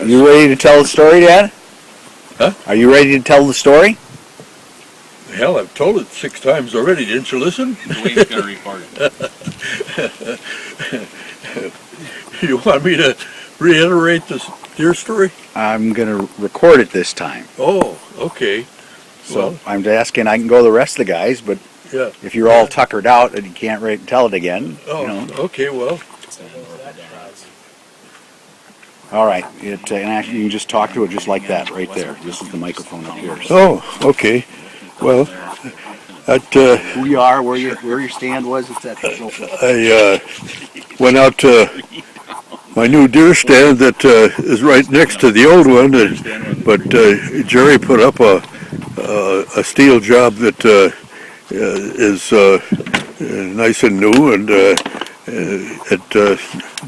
You ready to tell the story, Dad? Huh? Are you ready to tell the story? Hell, I've told it 6 times already. Didn't you listen? Wayne's gonna record it. You want me to reiterate this deer story? I'm going to record it this time. Oh, okay. So Well, I'm asking, I can go the rest of the guys, but yeah. if you're all tuckered out and you can't tell it again, Oh, you know. okay, well, All right. And actually, you can just talk to it just like that, right there. This is the microphone up here. So oh, okay. Well, at, who you are, where your stand was, it's at the I went out to my new deer stand that is right next to the old one, but Jerry put up a steel job that is nice and new and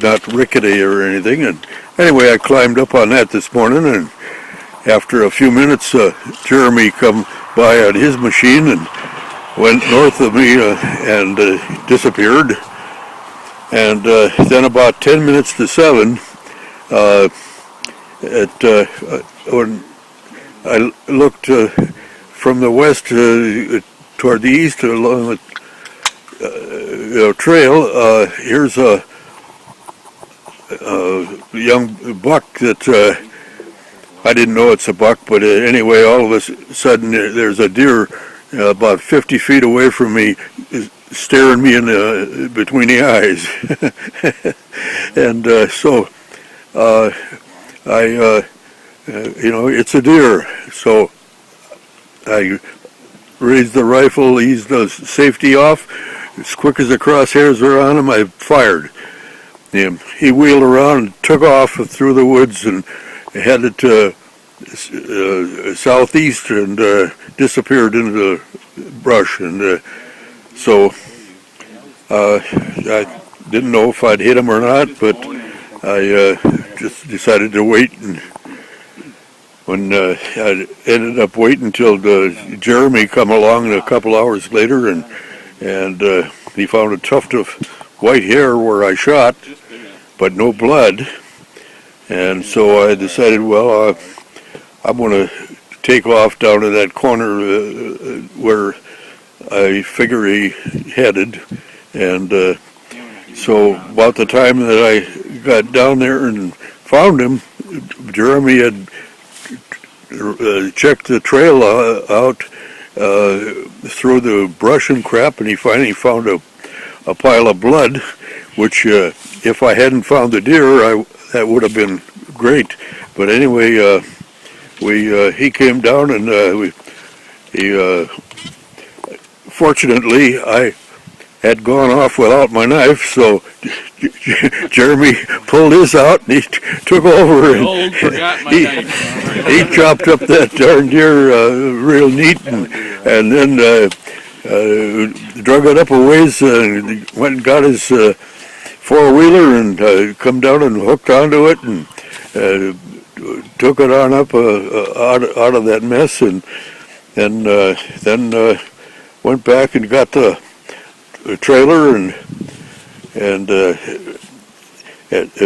not rickety or anything. And anyway, I climbed up on that this morning, and after a few minutes, Jeremy come by on his machine and went north of me and disappeared. And then about 10 minutes to 7, when I looked from the west toward the east along the trail, here's a young buck that I didn't know it's a buck, but anyway, all of a sudden there's a deer about 50 feet away from me, staring me in between the eyes. And so I it's a deer. So I raised the rifle, eased the safety off. As quick as the crosshairs were on him, I fired. He wheeled around and took off through the woods and headed to southeast and disappeared into the brush. And so I didn't know if I'd hit him or not, but I just decided to wait. And when I ended up waiting until Jeremy come along a couple hours later, and he found a tuft of white hair where I shot, but no blood. And so I decided, well, I'm going to take off down to that corner where I figure he headed. And so about the time that I got down there and found him, Jeremy had checked the trail out through the brush and crap, and he finally found a pile of blood, which if I hadn't found the deer, that would have been great. But anyway, he came down, and fortunately I had gone off without my knife, so Jeremy pulled his out and he took over and he chopped up that darn deer real neat, and then drug it up a ways and went and got his four-wheeler and come down and hooked onto it and took it on up out of that mess, and then went back and got the trailer and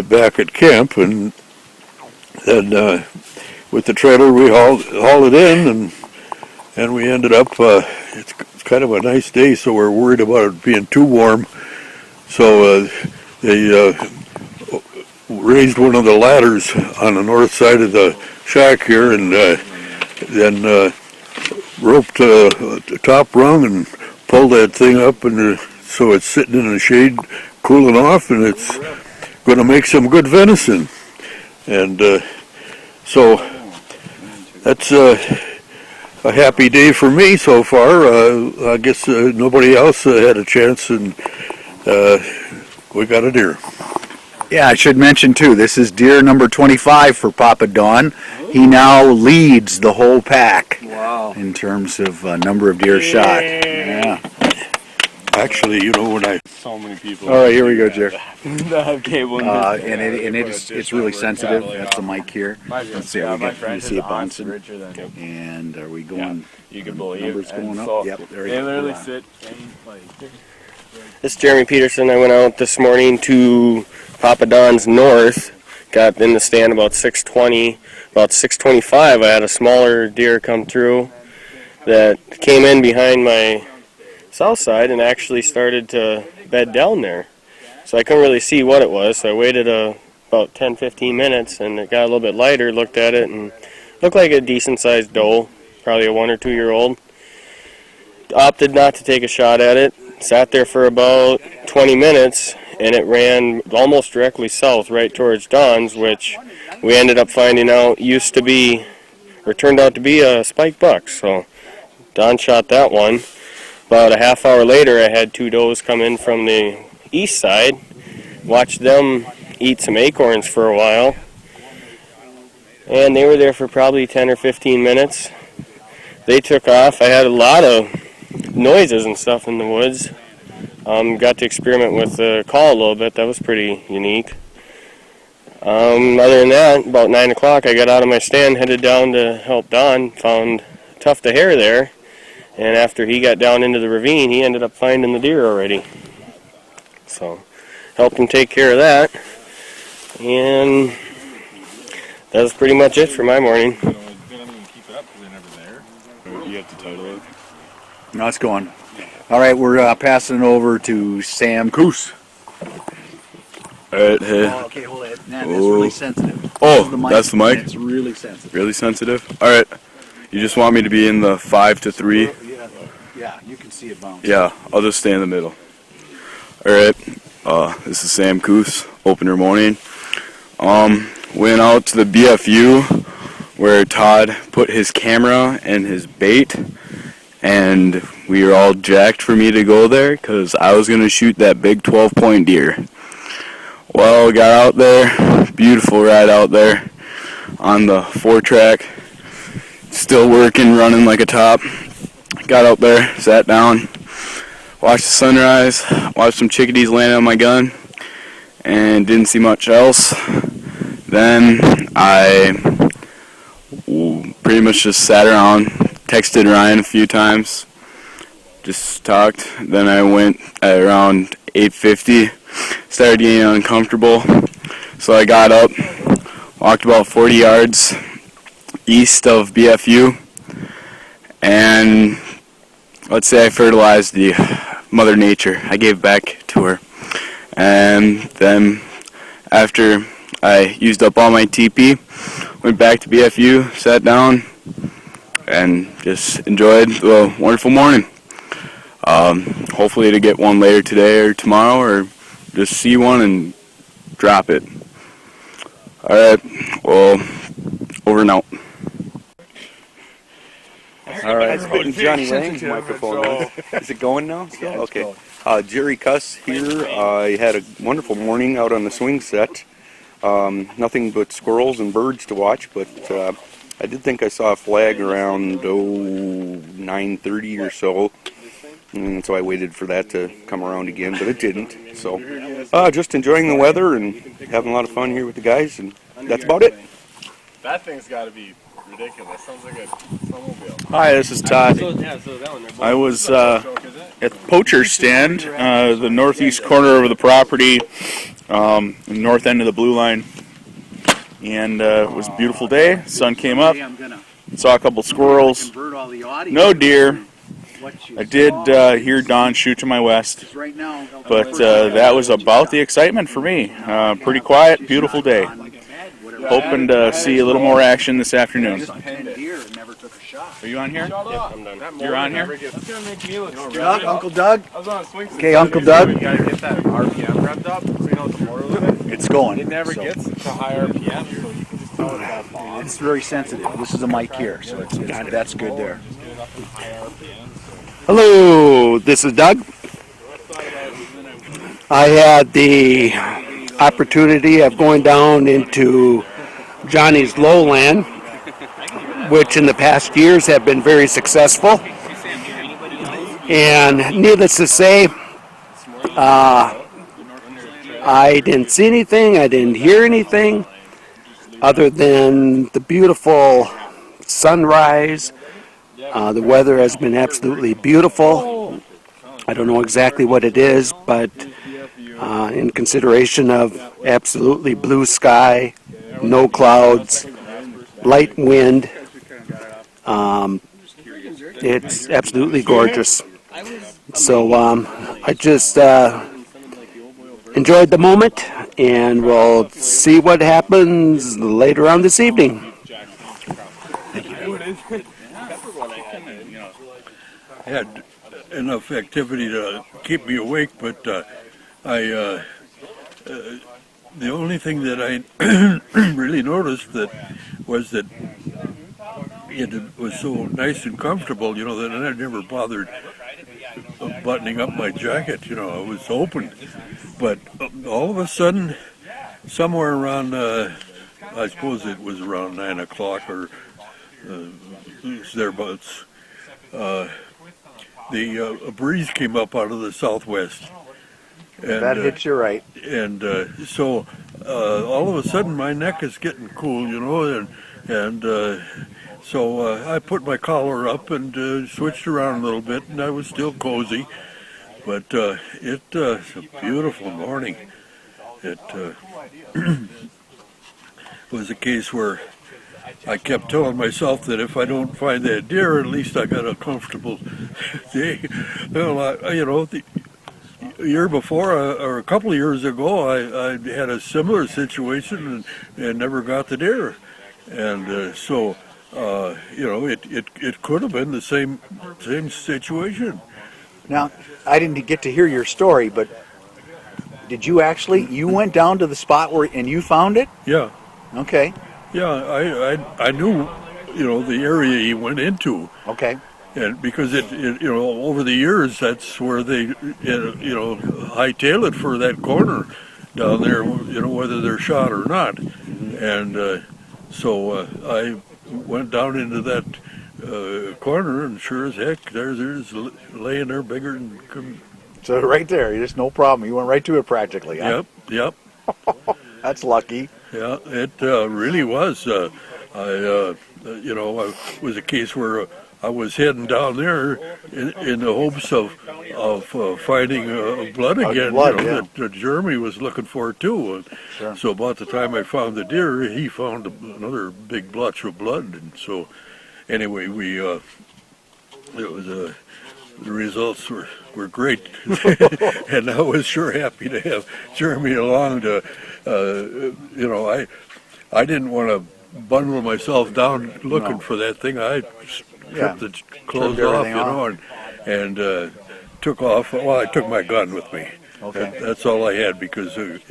back at camp, and then with the trailer we hauled it in, and we ended up it's kind of a nice day, so we're worried about it being too warm, so they raised one of the ladders on the north side of the shack here, and then roped the top rung and pulled that thing up, and so it's sitting in the shade cooling off, and it's going to make some good venison. And so that's a happy day for me so far. I guess nobody else had a chance, and we got a deer. Yeah, I should mention too, this is deer number 25 for Papa Don. He now leads the whole pack. Wow. In terms of number of deer shot. Yeah. Actually, when I... So many people. All right, here we go, Jerry. Okay, And it's really sensitive. That's the mic here. Let's see how we get. You see it bouncing. And are we going? You can believe numbers going up. So Yep, there we they go. literally sit and This is Jeremy Peterson. I went out this morning to Papa Don's north got in the stand about 6:20. About 6:25, I had a smaller deer come through that came in behind my south side and actually started to bed down there. So I couldn't really see what it was, so I waited about 10-15 minutes, and it got a little bit lighter, looked at it, and looked like a decent-sized doe, probably a 1 or 2 year old. Opted not to take a shot at it, sat there for about 20 minutes, and it ran almost directly south right towards Don's, which we ended up finding out used to be, or turned out to be a spike buck. So Don shot that one. About a half hour later, I had 2 does come in from the east side, watched them eat some acorns for a while, and they were there for probably 10 or 15 minutes. They took off. I had a lot of noises and stuff in the woods. Got to experiment with the call a little bit. That was pretty unique. Other than that, about 9 o'clock, I got out of my stand, headed down to help Don, found a tuft of hair there, and after he got down into the ravine, he ended up finding the deer already. So, helped him take care of that, and that was pretty much it for my morning. You have to total it. No, it's going. All right, we're passing it over to Sam Coos. Alright, hey. Oh, okay, hold it. Man, that's really sensitive. Oh, This is that's the mic? It's really sensitive. Really sensitive? Alright. You just want me to be in the 5 to 3? Yeah, you can see it bounce. Yeah, I'll just stay in the middle. Alright. This is Sam Coos, opener morning. Went out to the BFU where Todd put his camera and his bait, and we were all jacked for me to go there because I was going to shoot that big 12-point deer. Well, got out there, beautiful ride out there on the 4-track, still working, running like a top. Got out there, sat down, watched the sunrise, watched some chickadees land on my gun, and didn't see much else. Then I pretty much just sat around, texted Ryan a few times, just talked. Then I went at around 8:50, started getting uncomfortable, so I got up, walked about 40 yards east of BFU, and let's say I fertilized the Mother Nature. I gave back to her. And then after I used up all my TP, went back to BFU, sat down, and just enjoyed the wonderful morning. Hopefully to get one later today or tomorrow, or just see one and drop it. Alright, well, over and out. All right, putting Johnny Lang's microphone on. Is it going now? Yeah, it's Okay. Jerry Cuss here. I had a wonderful morning out on the swing set. Nothing but squirrels and birds to watch, but I did think I saw a flag around 9:30 or so, and so I waited for that to come around again, but it didn't. So just enjoying the weather and having a lot of fun here with the guys, and that's about it. That thing's got to be ridiculous. Sounds like a snowmobile. Hi, this is Todd. I was at the poacher stand, the northeast corner of the property, north end of the blue line, and it was a beautiful day. Sun came up, saw a couple squirrels, no deer. I did hear Don shoot to my west, but that was about the excitement for me. Pretty quiet, beautiful day. Hoping to see a little more action this afternoon. Are you on here? I'm done. You're on here? That's going to make me look stupid. Doug, Uncle Doug. I was on a swing set. Okay, Uncle Doug. You got to get that RPM revved up so you know it's more with it. It's going. It never So, gets to high RPM, so you can just tell it's that long. It's very sensitive. This is a mic here, so that's good there. Hello, this is Doug. I had the opportunity of going down into Johnny's lowland, which in the past years have been very successful. And needless to say, I didn't see anything, I didn't hear anything, other than the beautiful sunrise. The weather has been absolutely beautiful. I don't know exactly what it is, but in consideration of absolutely blue sky, no clouds, light wind. It's absolutely gorgeous. So I just enjoyed the moment, and we'll see what happens later on this evening. Had enough activity to keep me awake, but the only thing that I really noticed that was that it was so nice and comfortable, that I never bothered buttoning up my jacket. It was open, but all of a sudden, somewhere around, I suppose it was around 9 o'clock or thereabouts, a breeze came up out of the southwest. And, That hits you right. And so all of a sudden my neck is getting cool, and so I put my collar up and switched around a little bit, and I was still cozy. But it was a beautiful morning. It was a case where I kept telling myself that if I don't find that deer, at least I got a comfortable day. The year before, or a couple of years ago, I had a similar situation and never got the deer. And so, it could have been the same situation. Now, I didn't get to hear your story, but did you went down to the spot and you found it? Yeah. Okay. Yeah, I knew, the area he went into. Okay. And because it over the years, that's where they, hightail it for that corner down there, whether they're shot or not. And so I went down into that corner, and sure as heck, there's laying there bigger than. So right there, just no problem. You went right to it practically. Huh? Yep. That's lucky. Yeah, it really was. It was a case where I was heading down there in the hopes of finding blood again, that Jeremy was looking for too. And sure. So about the time I found the deer, he found another big blotch of blood. And so anyway, the results were great, and I was sure happy to have Jeremy along to, I didn't want to bundle myself down looking for that thing. I stripped the clothes off, and took off. Well, I took my gun with me. Okay. That's all I had because, if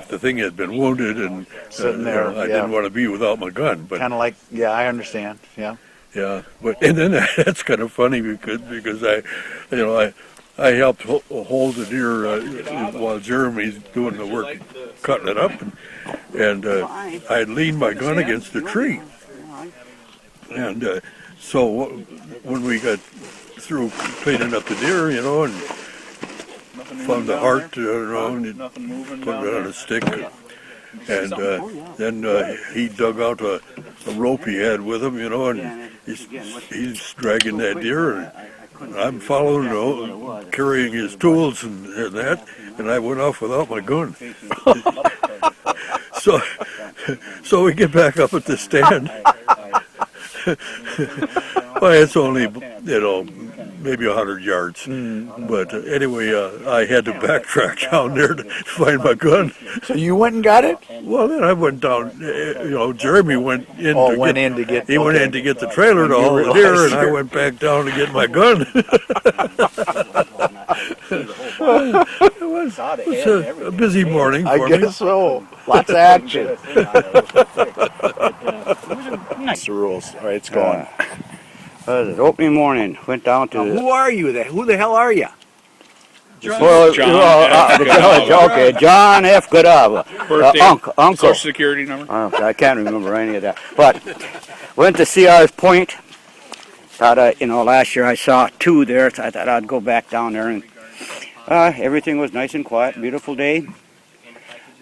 the thing had been wounded and sitting there, I didn't want to be without my gun. But kind of like, I understand. Yeah. Yeah, and then that's kind of funny because I helped hold the deer while Jeremy's doing the work, cutting it up, and I had leaned my gun against the tree, and so when we got through cleaning up the deer, and found the heart, and put it on a stick. And then he dug out a rope he had with him, and he's dragging that deer, and I'm following, carrying his tools and that, and I went off without my gun. So we get back up at the stand. Well, it's only, maybe 100 yards. But anyway, I had to backtrack down there to find my gun. So you went and got it? Well, then I went down. Jeremy went in. Went in to get the trailer to haul the deer, and I went back down to get my gun. It was a busy morning for me. I guess so. Lots of action. That's the rules. All right, it's going. The opening morning, went down to. Who are you? Who the hell are you? Okay, John F. Goodall. Birthday, Uncle. Social Security number. I can't remember any of that. But went to Sears Point. Thought, last year I saw 2 there, so I thought I'd go back down there. And everything was nice and quiet, beautiful day.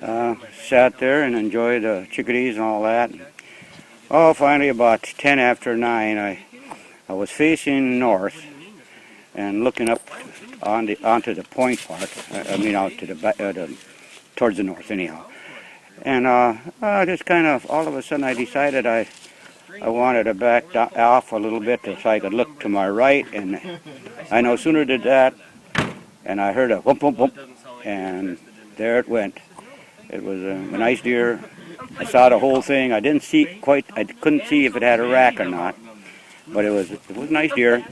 Sat there and enjoyed the chickadees and all that. Oh, finally about 10 after 9, I was facing north and looking up onto the point part. Out to towards the north anyhow. And just kind of all of a sudden I decided I wanted to back off a little bit so I could look to my right, and I no sooner did that, and I heard a whoop, whoop, whoop, and there it went. It was a nice deer. I saw the whole thing. I couldn't see if it had a rack or not, but it was a nice deer,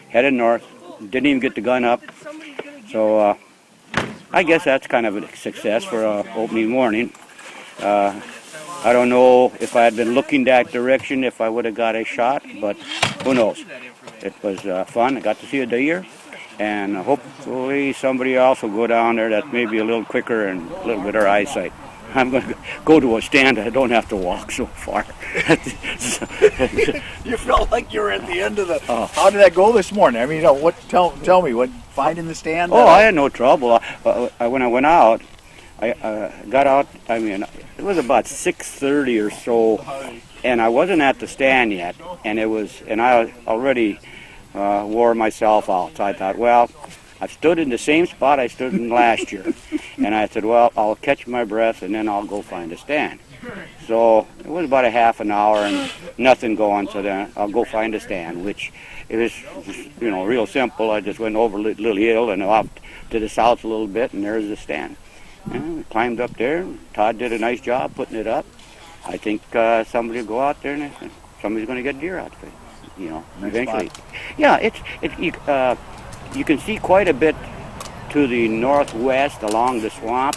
headed north. Didn't even get the gun up, so I guess that's kind of a success for a opening morning. I don't know if I had been looking that direction if I would have got a shot, but who knows. It was fun. I got to see a deer, and hopefully somebody else will go down there that's maybe a little quicker and a little better eyesight. I'm going to go to a stand. I don't have to walk so far. You felt like you were at the end of the. How did that go this morning? I mean, what? Tell me what. Finding the stand. Oh, I had no trouble. When I went out, I got out. I mean, it was about 6:30 or so, and I wasn't at the stand yet. And I already wore myself out. So I thought, well, I've stood in the same spot I stood in last year. And I said, well, I'll catch my breath and then I'll go find a stand. So it was about a half an hour and nothing going. So then I'll go find a stand, which it was, real simple. I just went over a little hill and off to the south a little bit, and there's the stand. And we climbed up there. Todd did a nice job putting it up. I think somebody will go out there and somebody's going to get deer out of it, eventually. Yeah, you can see quite a bit to the northwest along the swamp.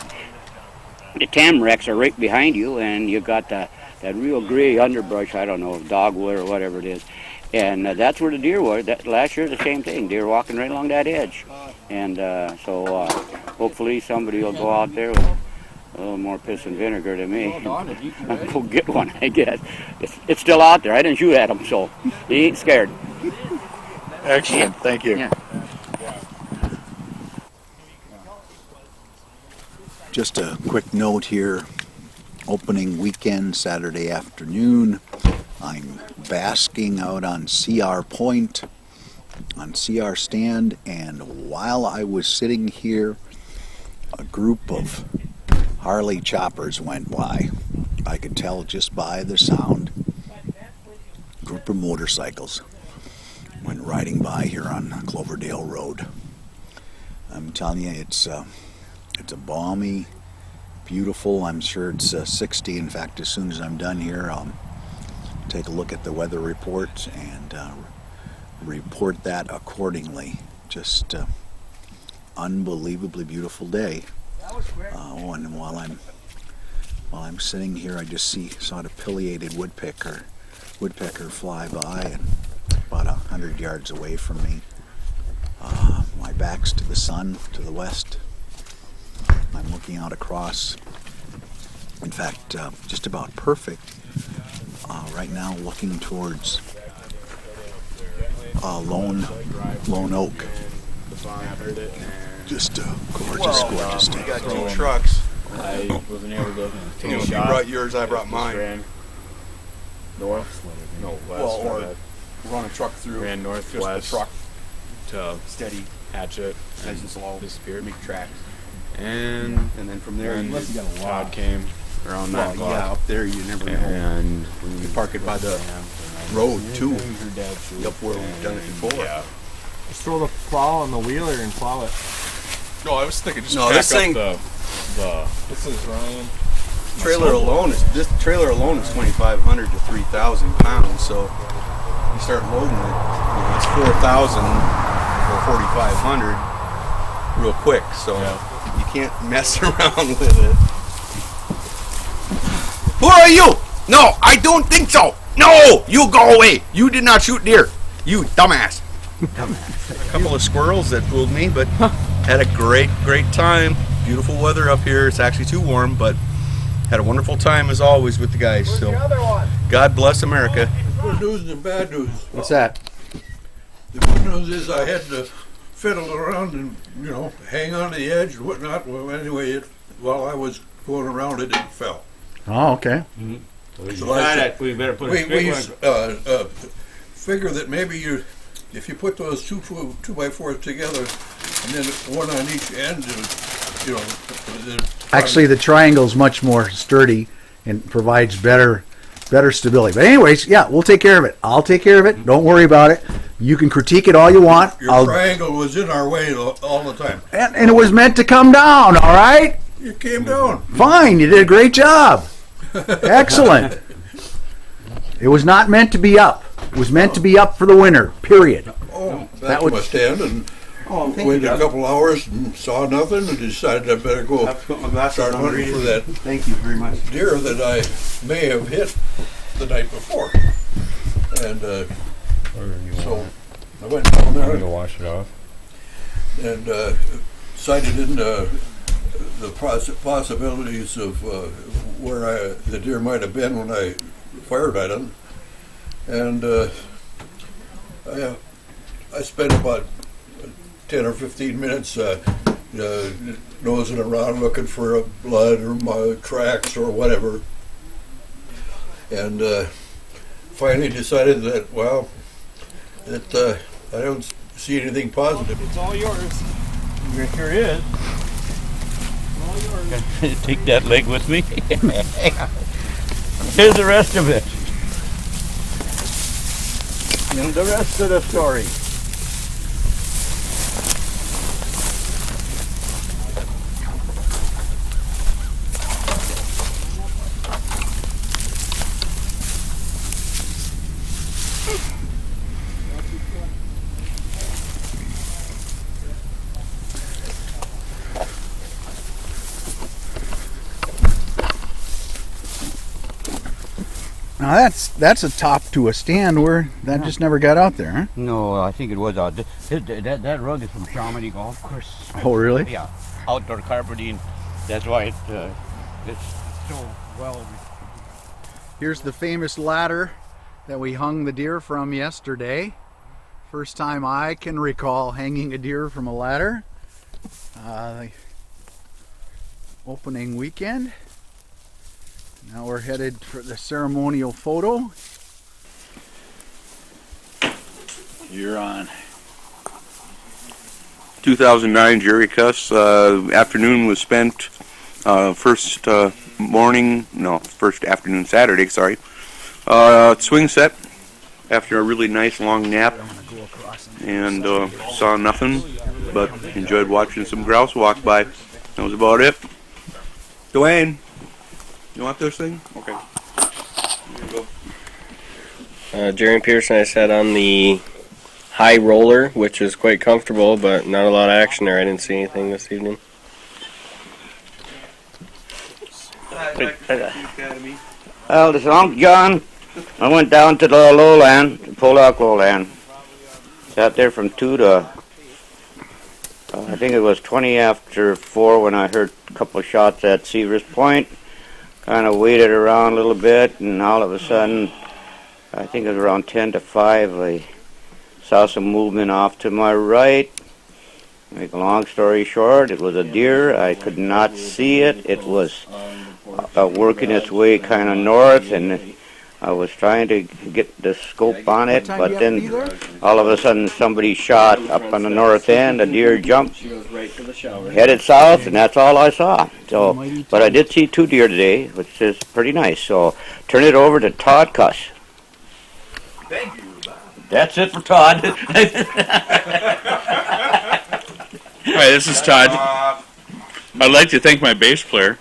The tamaracks are right behind you, and you got that real gray underbrush, I don't know, dogwood or whatever it is. And that's where the deer were. Last year, the same thing. Deer walking right along that edge. And so hopefully somebody will go out there with a little more piss and vinegar than me. And go get one, I guess. It's still out there. I didn't shoot at him, so he ain't scared. Excellent. Thank you. Yeah. Just a quick note here. Opening weekend, Saturday afternoon. I'm basking out on CR Point, on CR Stand, and while I was sitting here, a group of Harley choppers went by. I could tell just by the sound. A group of motorcycles went riding by here on Cloverdale Road. I'm telling you, it's a balmy, beautiful. I'm sure it's 60. In fact, as soon as I'm done here, I'll take a look at the weather report and report that accordingly. Just unbelievably beautiful day. And while I'm sitting here, I just saw the pileated woodpecker fly by, and about 100 yards away from me. My back's to the sun, to the west. I'm looking out across. In fact, just about perfect. Right now, looking towards Lone Oak. Just a gorgeous day. We got 2 trucks. I wasn't able to take a You shot. brought yours, I brought mine. Ran north, no west. Well, or run a truck through. Ran northwest. Just the truck. To Steady. hatch it. Nice and slow. Disappeared. Make tracks. And then from there, unless you got a Todd came around well, 9 o'clock. yeah, up there you never know. And You park it by the road too. Up where we've done it before. Yeah. Just throw the plow on the wheeler and plow it. No, I was thinking just No, pack this thing- up the This is Ryan. This trailer alone is 2,500 to 3,000 pounds. So you start loading it, it's 4,000 or 4,500 real quick. So you can't mess around with it. Who are you? No, I don't think so. No, you go away. You did not shoot deer. You dumbass. A couple of squirrels that fooled me, but had a great time. Beautiful weather up here. It's actually too warm, but had a wonderful time as always with the guys. So God bless America. Good news and bad news. What's that? The good news is I had to fiddle around and, hang on the edge and whatnot. Well, anyway, while I was going around it fell. Oh, okay. So I said, We better put we figure that maybe if you put those two by fours together and then one on each end, you know, Actually, the triangle's much more sturdy and provides better stability. But anyways, yeah, we'll take care of it. I'll take care of it. Don't worry about it. You can critique it all you want. your triangle was in our way all the time. And it was meant to come down, all right? You came down. Fine, you did a great job. Excellent. It was not meant to be up. It was meant to be up for the winter, period. Oh, That that's would- my stand, and waited a couple hours and saw nothing, and decided I better go start hunting for that Thank you very much. deer that I may have hit the night before. And so I went down there wash it off. and cited in the possibilities of where the deer might have been when I fired at him. And I spent about 10 or 15 minutes nosing around looking for blood or my tracks or whatever. And finally decided that, well, that I don't see anything positive. It's all yours. It sure is. Take that leg with me. Here's the rest of it. And the rest of the story. Now that's a top to a stand where that just never got out there, huh? No, I think it was that rug is from Chamonix Golf Course. Oh, really? Yeah, outdoor carpeting. That's why it's so well. Here's the famous ladder that we hung the deer from yesterday. First time I can recall hanging a deer from a ladder. Opening weekend. Now we're headed for the ceremonial photo. You're on. 2009 Jerry Cuss. Afternoon was spent. First afternoon Saturday. Sorry. Swing set after a really nice long nap, and saw nothing, but enjoyed watching some grouse walk by. That was about it. Dwayne, you want this thing? Okay. Here you go. Jerry and Pearson, I sat on the high roller, which was quite comfortable, but not a lot of action there. I didn't see anything this evening. Well, this Uncle John, I went down to the lowland, the Pollock lowland. Sat there from 2 to, I think it was 20 after 4 when I heard a couple of shots at Seavers Point. Kind of waited around a little bit, and all of a sudden, I think it was around 10 to 5, I saw some movement off to my right. Make a long story short, it was a deer. I could not see it. It was working its way kind of north, and I was trying to get the scope on it, but then all of a sudden somebody shot up on the north end. A deer jumped, headed south, and that's all I saw. So, but I did see 2 deer today, which is pretty nice. So, turn it over to Todd Cuss. Thank you. That's it for Todd. Hi, this is Todd. I'd like to thank my bass player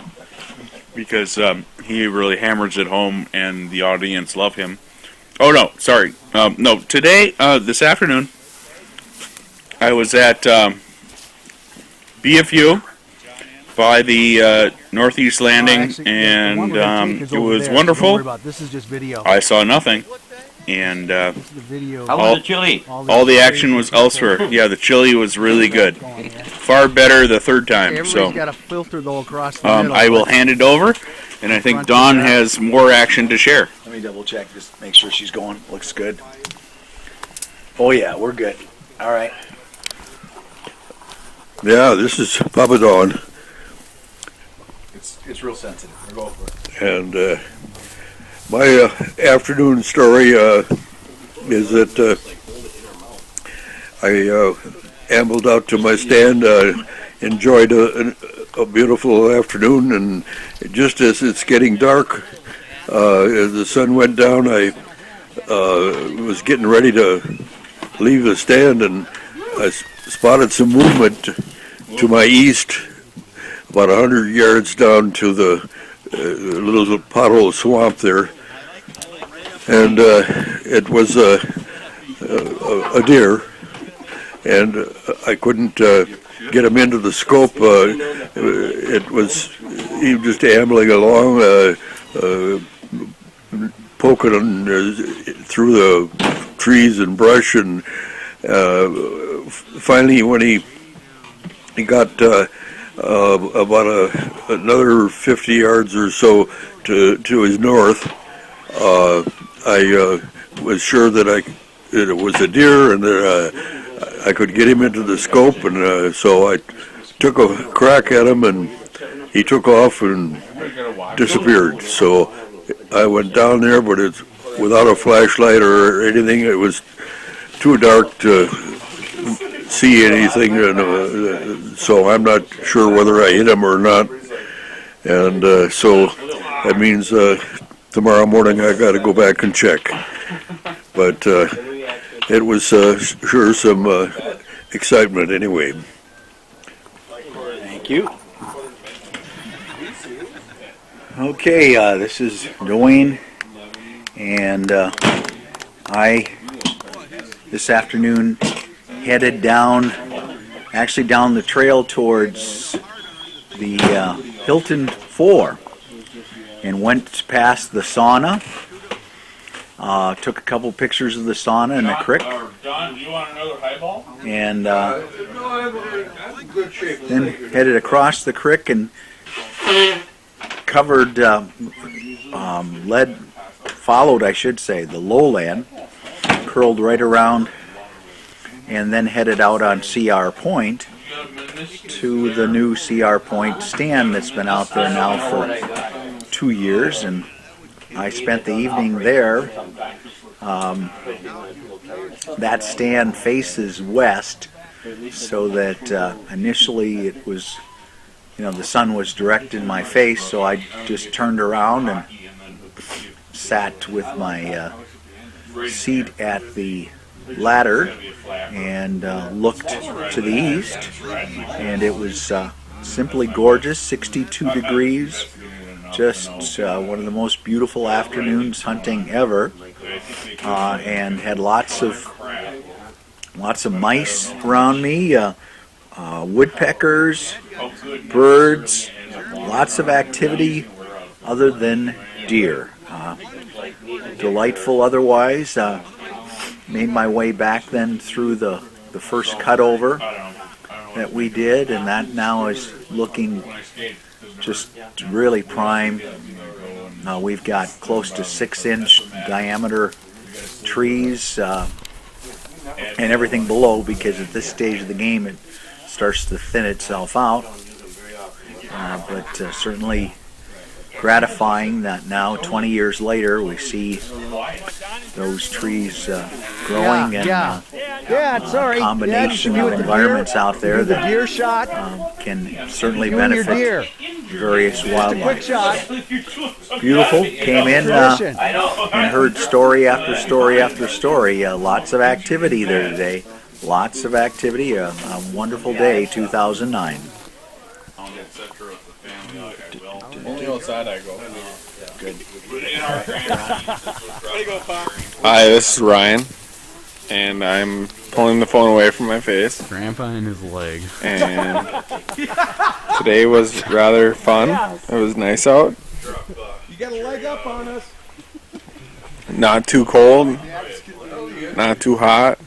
because he really hammers it home and the audience love him. Oh, no, sorry. No, today, this afternoon, I was at BFU by the Northeast Landing, and it was wonderful. This is just video. I saw nothing, and How was the chili? all the action was elsewhere. Yeah, the chili was really good. Far better the third time. Everybody's So got a filter though across the middle. I will hand it over, and I think Dawn has more action to share. Let me double check, just make sure she's going. Looks good. Oh yeah, we're good. All right. Yeah, this is Papa Dawn, It's real sensitive. We'll go for it. and my afternoon story is that I ambled out to my stand, enjoyed a a beautiful afternoon, and just as it's getting dark, as the sun went down, I was getting ready to leave the stand, and I spotted some movement to my east, about 100 yards down to the little pothole swamp there, and it was a deer, and I couldn't get him into the scope. He was just ambling along, poking through the trees and brush, and finally when he got about another 50 yards or so to his north, I was sure that it was a deer, and that I could get him into the scope, and so I took a crack at him, and he took off and disappeared. So I went down there, but it's without a flashlight or anything. It was too dark to see anything, and so I'm not sure whether I hit him or not. And so that means tomorrow morning I got to go back and check. But it was sure some excitement anyway. Thank you. Okay, this is Dwayne, and I this afternoon headed down the trail towards the Hilton 4 and went past the sauna. Took a couple pictures of the sauna and the creek. Don, do you want another highball? And then headed across the creek and followed, I should say, the lowland, curled right around, and then headed out on CR Point to the new CR Point stand that's been out there now for 2 years, and I spent the evening there. That stand faces west, so that initially it was, the sun was direct in my face, so I just turned around and sat with my seat at the ladder and looked to the east, and it was simply gorgeous, 62 degrees, just one of the most beautiful afternoons hunting ever, and had lots of mice around me, woodpeckers, birds, lots of activity other than deer. Delightful otherwise. Made my way back then through the first cutover that we did, and that now is looking just really prime. We've got close to 6-inch diameter trees and everything below, because at this stage of the game it starts to thin itself out. But certainly gratifying that now, 20 years later, we see those trees growing, and combination of environments out there that can certainly benefit various wildlife. Beautiful. Came in and heard story after story after story. Lots of activity there today. Lots of activity. A wonderful day, 2009. Only outside I go. Good. Hi, this is Ryan, and I'm pulling the phone away from my face. Grandpa and his leg. And today was rather fun. It was nice out. You got a leg up on us. Not too cold, not too hot.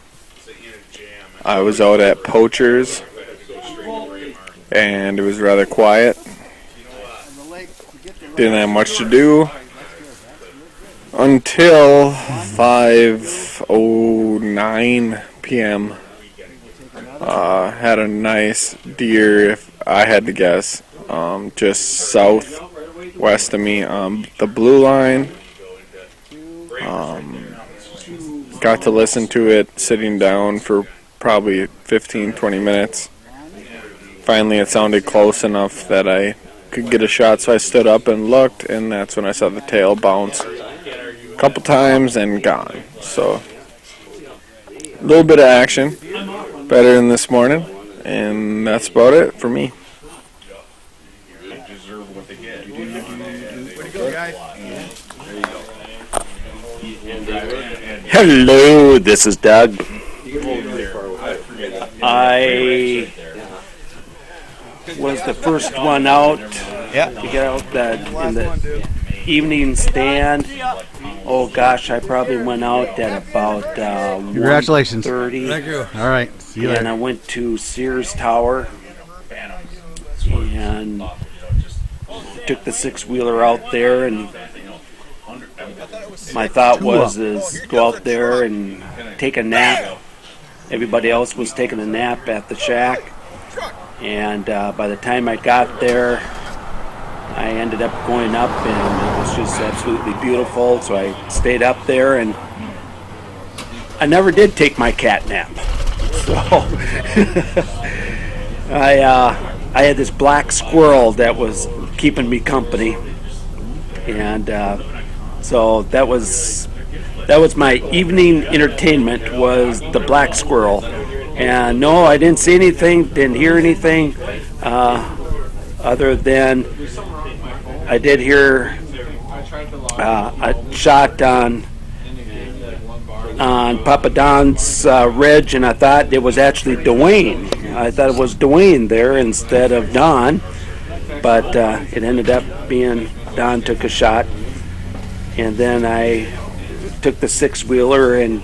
I was out at Poachers, and it was rather quiet. Didn't have much to do until 5:09 p.m. Had a nice deer, if I had to guess, just southwest of me on the blue line. Got to listen to it sitting down for probably 15-20 minutes. finally it sounded close enough that I could get a shot, so I stood up and looked, and that's when I saw the tail bounce a couple times and gone. So a little bit of action, better than this morning, and that's about it for me. Hello, this is Doug. I was the first one out to get out in the evening stand. Oh gosh, I probably went out at about Congratulations. 1:30. Thank you. All right. See you And later. I went to Sears Tower and took the six-wheeler out there, and my thought was is go out there and take a nap. Everybody else was taking a nap at the shack, and by the time I got there, I ended up going up, and it was just absolutely beautiful. So I stayed up there, and I never did take my cat nap. So I had this black squirrel that was keeping me company, and so that was my evening entertainment, was the black squirrel. And no, I didn't see anything, didn't hear anything, other than I did hear a shot on Papa Don's ridge, and I thought it was actually Dwayne. I thought it was Dwayne there instead of Don, but it ended up being Don took a shot. And then I took the six-wheeler and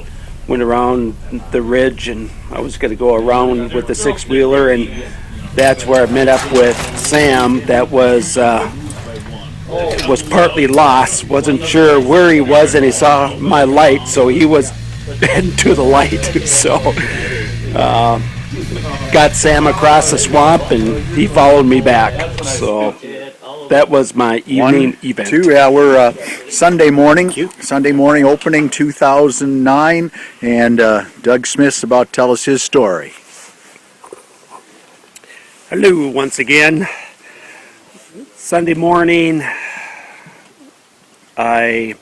went around the ridge, and I was going to go around with the six-wheeler, and that's where I met up with Sam. That was partly lost, wasn't sure where he was, and he saw my light, so he was heading to the light. So got Sam across the swamp, and he followed me back. So that was my evening event. We're Sunday morning opening 2009, and Doug Smith's about to tell us his story. Hello once again. Sunday morning, I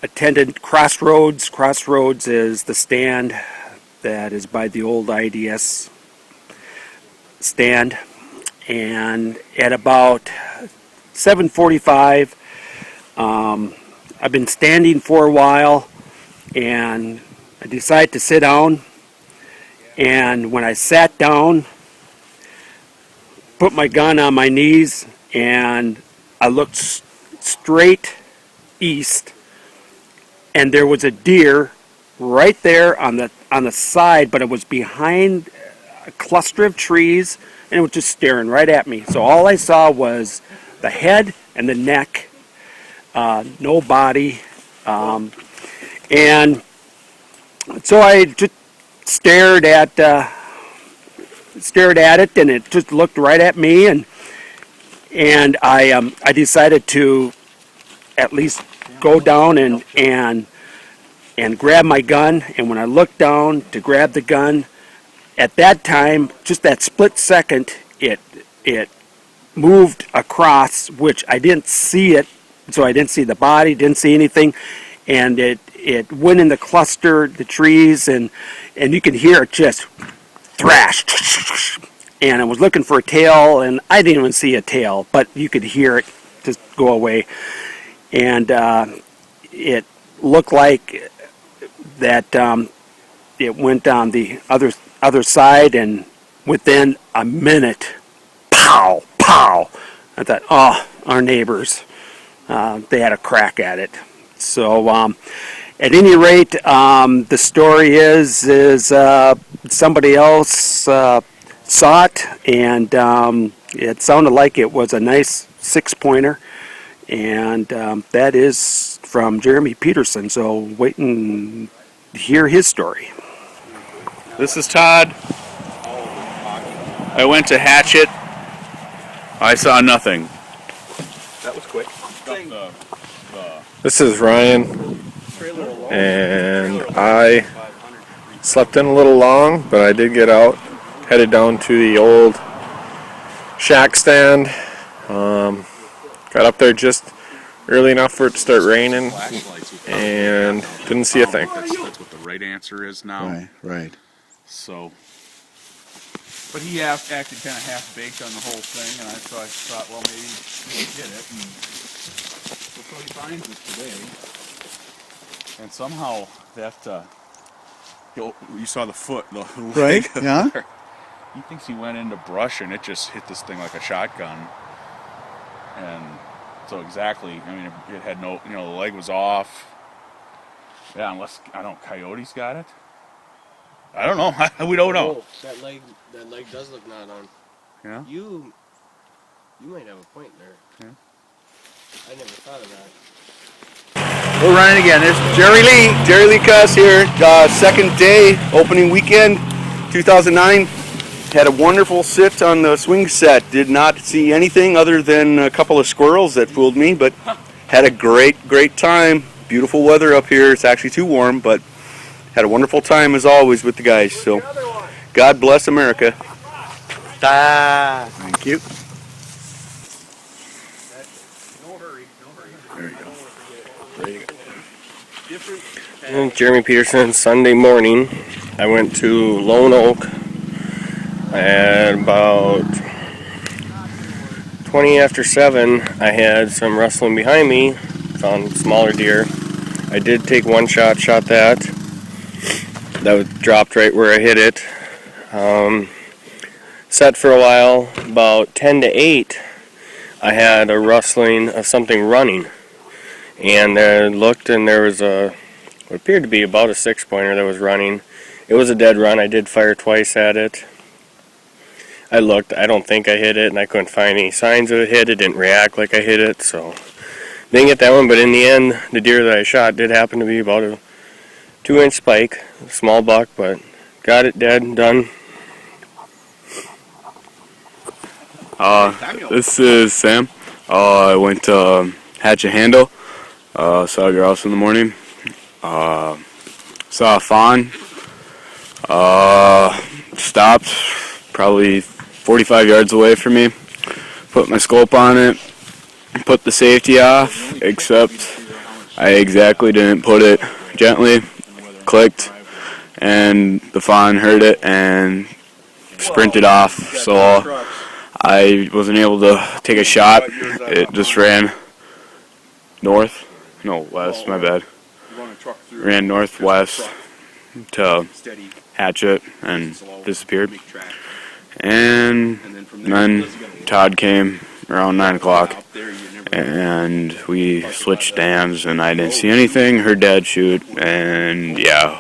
attended Crossroads. Crossroads is the stand that is by the old IDS stand, and at about 7:45, I've been standing for a while, and I decided to sit down. And when I sat down, put my gun on my knees, and I looked straight east, and there was a deer right there on the side, but it was behind a cluster of trees, and it was just staring right at me. So all I saw was the head and the neck, no body, and so I just stared at it, and it just looked right at me, and I decided to at least go down and grab my gun. And when I looked down to grab the gun, at that time, just that split second, it moved across, which I didn't see it, so I didn't see the body, didn't see anything, and it went in the cluster, the trees, and you could hear it just thrash. And I was looking for a tail, and I didn't even see a tail, but you could hear it just go away. And it looked like that it went on the other side, and within a minute, pow, pow. I thought, oh, our neighbors, they had a crack at it. So at any rate, the story is somebody else saw it, and it sounded like it was a nice 6-pointer, and that is from Jeremy Peterson. So wait and hear his story. This is Todd. I went to hatch it. I saw nothing. That was quick. This is Ryan, and I slept in a little long, but I did get out, headed down to the old shack stand. Got up there just early enough for it to start raining, and didn't see a thing. That's what the right answer is now. Right. So, but he acted kind of half-baked on the whole thing, and so I thought, well, maybe he did it. And so he finds it today, and somehow that you saw the foot, the Right, leg yeah. there. He thinks he went into brush, and it just hit this thing like a shotgun. And so exactly, I mean, it had no, the leg was off. Yeah, unless, I don't know, coyotes got it? I don't know. We don't know. Oh, that leg does look not on. Yeah? You might have a point there. Yeah. I never thought of that. We're running again. There's Jerry Lee Cuss here. Second day, opening weekend, 2009. Had a wonderful sit on the swing set. Did not see anything other than a couple of squirrels that fooled me, but had a great time. Beautiful weather up here. It's actually too warm, but had a wonderful time as always with the guys. So, God bless America. Thank you. Jeremy Peterson, Sunday morning, I went to Lone Oak at about 20 after 7. I had some rustling behind me, found smaller deer. I did take one shot that. That dropped right where I hit it. Set for a while, about 10 to 8, I had a rustling of something running. And I looked, and there was what appeared to be about a 6-pointer that was running. It was a dead run. I did fire twice at it. I looked. I don't think I hit it, and I couldn't find any signs of it hit. It didn't react like I hit it, so didn't get that one. But in the end, the deer that I shot did happen to be about a 2-inch spike, a small buck, but got it dead, done. This is Sam. I went to hatch a handle. Saw a grouse in the morning. Saw a fawn. Stopped probably 45 yards away from me. Put my scope on it. Put the safety off, except I exactly didn't put it gently. Clicked, and the fawn heard it and sprinted off. So I wasn't able to take a shot. It just ran west, my bad. Ran northwest to hatch it and disappeared. And then Todd came around 9 o'clock, and we switched stands, and I didn't see anything. Heard Dad shoot, and yeah.